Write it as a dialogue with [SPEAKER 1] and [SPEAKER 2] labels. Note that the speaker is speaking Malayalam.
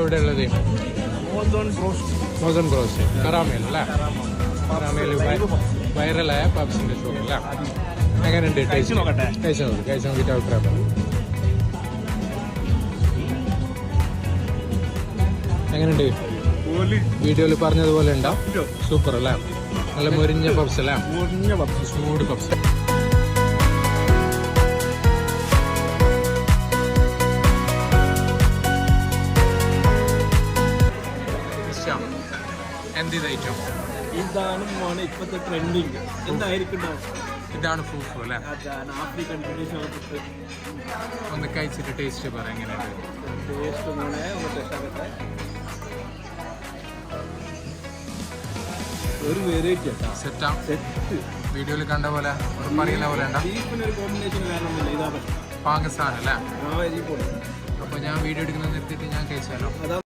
[SPEAKER 1] ഇവിടെ ഉള്ളത്? മോസൺ ബ്രോസ്റ്റ് കറാമേൽ അല്ലേ? കറാമേൽ വൈറലായ പബ്സിന്റെ ഷോപ്പ് അല്ലേ? എങ്ങനെയുണ്ട്? കഴിച്ച് നോക്കിയിട്ട് അഭിപ്രായം പറ. എങ്ങനെയുണ്ട്? വീഡിയോയിൽ പറഞ്ഞതുപോലെ ഉണ്ടോ? സൂപ്പർ അല്ലേ? നല്ല മൊരിഞ്ഞ പബ്സ് അല്ലേ? ചൂട് പബ്സ്. എന്ത് ഐറ്റം
[SPEAKER 2] ഇതാണ് മോനെ ഇപ്പോഴത്തെ ട്രെൻഡിങ്. എന്തായിരിക്കും?
[SPEAKER 1] ഇതാണ് ഫൂഫു അല്ലേ?
[SPEAKER 2] ആഫ്രിക്കൻ
[SPEAKER 1] ഒന്ന് കഴിച്ചിട്ട് ടേസ്റ്റ് പറ എങ്ങനെയുണ്ട്?
[SPEAKER 2] ടേസ്റ്റ് മോനെ ഒരു വെറൈറ്റി
[SPEAKER 1] സെറ്റാ?
[SPEAKER 2] സെറ്റ്
[SPEAKER 1] വീഡിയോയിൽ കണ്ട പോലെ പറയുന്ന പോലെ ഉണ്ടോ?
[SPEAKER 2] ബീഫിനൊരു കോമ്പിനേഷൻ വേണമെന്നില്ല. ഇതാ
[SPEAKER 1] പാകിസ്ഥാൻ അല്ലേ?
[SPEAKER 2] ആ
[SPEAKER 1] അപ്പോൾ ഞാൻ വീഡിയോ എടുക്കുന്നത് നിർത്തിയിട്ട് ഞാൻ കഴിച്ചാലോ?